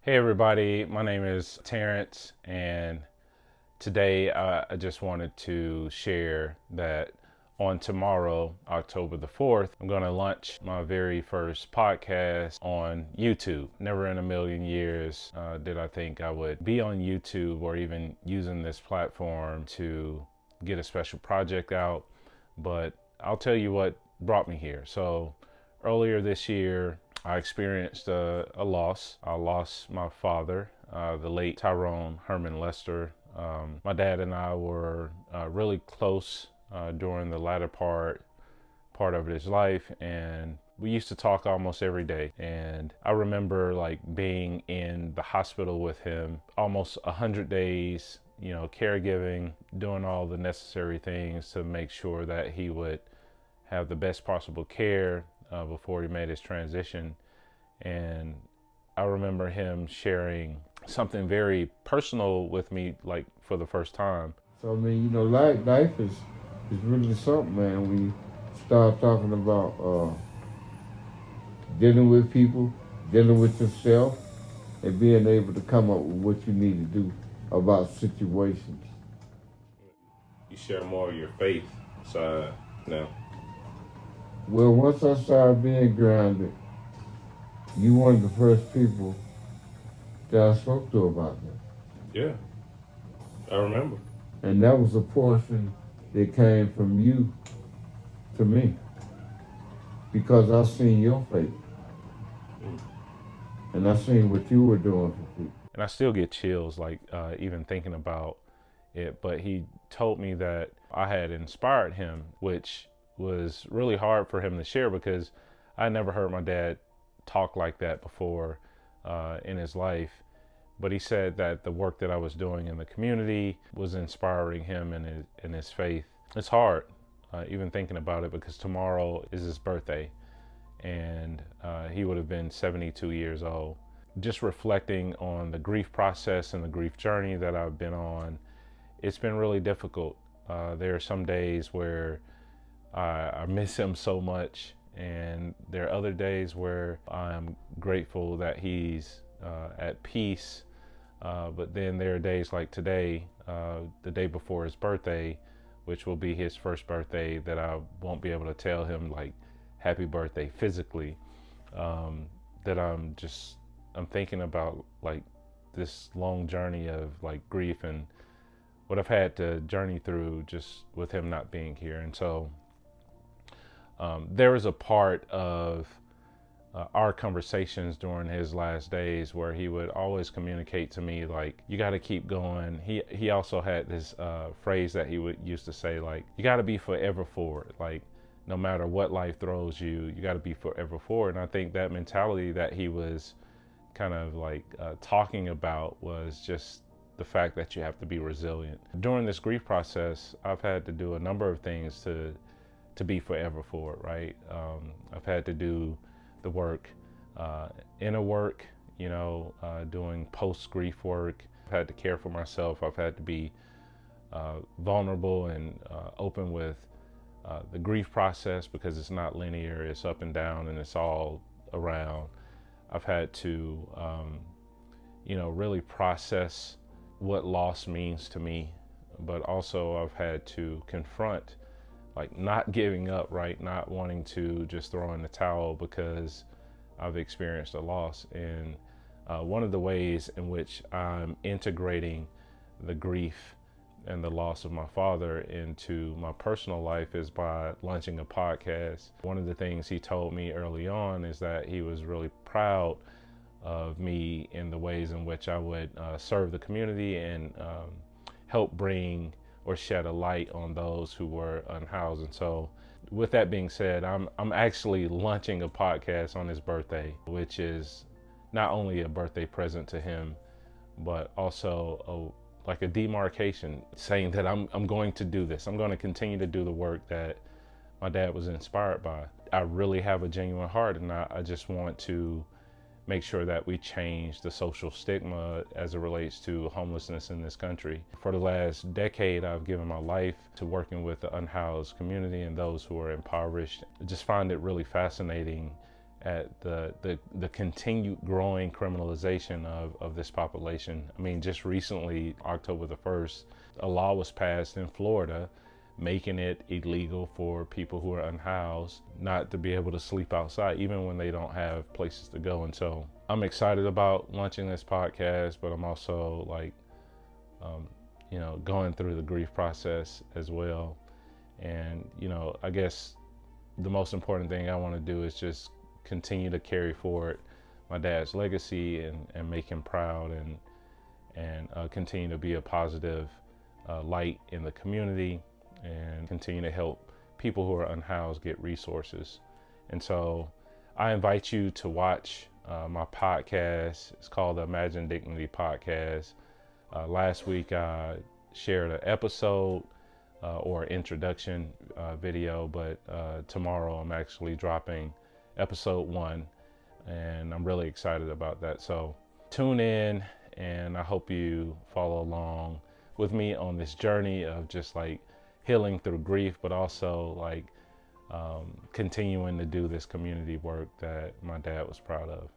Hey everybody, my name is Terrence, and today I just wanted to share that on tomorrow, October the 4th, I'm going to launch my very first podcast on YouTube. Never in a million years did I think I would be on YouTube or even using this platform to get a special project out, but I'll tell you what brought me here. So earlier this year, I experienced a loss. I lost my father, the late Tyrone Herman Lester. My dad and I were really close during the latter part of his life, and we used to talk almost every day. And I remember like being in the hospital with him almost 100 days, caregiving, doing all the necessary things to make sure that he would have the best possible care before he made his transition. And I remember him sharing something very personal with me, like for the first time. So I mean, life is really something, man. When you start talking about dealing with people, dealing with yourself, and being able to come up with what you need to do about situations. You share more of your faith side now. Well, once I started being grounded, you one of the first people that I spoke to about that. Yeah, I remember. And that was a portion that came from you to me. Because I seen your faith. And I seen what you were doing for people. And I still get chills, like even thinking about it. But he told me that I had inspired him, which was really hard for him to share because I never heard my dad talk like that before in his life. But he said that the work that I was doing in the community was inspiring him in his faith. It's hard, even thinking about it, because tomorrow is his birthday, and he would have been 72 years old. Just reflecting on the grief process and the grief journey that I've been on, it's been really difficult. There are some days where I miss him so much, and there are other days where I'm grateful that he's at peace. But then there are days like today, the day before his birthday, which will be his first birthday, that I won't be able to tell him like happy birthday physically. That I'm thinking about like this long journey of like grief and what I've had to journey through just with him not being here. And so there was a part of our conversations during his last days where he would always communicate to me like, you got to keep going. He also had this phrase that he would used to say, like, you got to be forever forward. Like, no matter what life throws you, you got to be forever forward. And I think that mentality that he was kind of like talking about was just the fact that you have to be resilient. During this grief process, I've had to do a number of things to be forever forward, right? I've had to do the work, inner work, doing post-grief work. I've had to care for myself. I've had to be vulnerable and open with the grief process, because it's not linear, it's up and down, and it's all around. I've had to, really process what loss means to me, but also I've had to confront like not giving up, right? Not wanting to just throw in the towel because I've experienced a loss. And one of the ways in which I'm integrating the grief and the loss of my father into my personal life is by launching a podcast. One of the things he told me early on is that he was really proud of me in the ways in which I would serve the community and help bring or shed a light on those who were unhoused. And so with that being said, I'm actually launching a podcast on his birthday, which is not only a birthday present to him, but also like a demarcation, saying that I'm going to do this. I'm going to continue to do the work that my dad was inspired by. I really have a genuine heart, and I just want to make sure that we change the social stigma as it relates to homelessness in this country. For the last decade, I've given my life to working with the unhoused community and those who are impoverished. I just find it really fascinating at the continued growing criminalization of this population. I mean, just recently, October the 1st, a law was passed in Florida making it illegal for people who are unhoused not to be able to sleep outside, even when they don't have places to go. And so I'm excited about launching this podcast, but I'm also like, going through the grief process as well. And, I guess the most important thing I want to do is just continue to carry forward my dad's legacy and make him proud and continue to be a positive light in the community and continue to help people who are unhoused get resources. And so I invite you to watch my podcast. It's called the Imagine Dignity Podcast. Last week I shared an episode or introduction video, but tomorrow I'm actually dropping episode 1, and I'm really excited about that. So tune in, and I hope you follow along with me on this journey of just like healing through grief, but also like continuing to do this community work that my dad was proud of.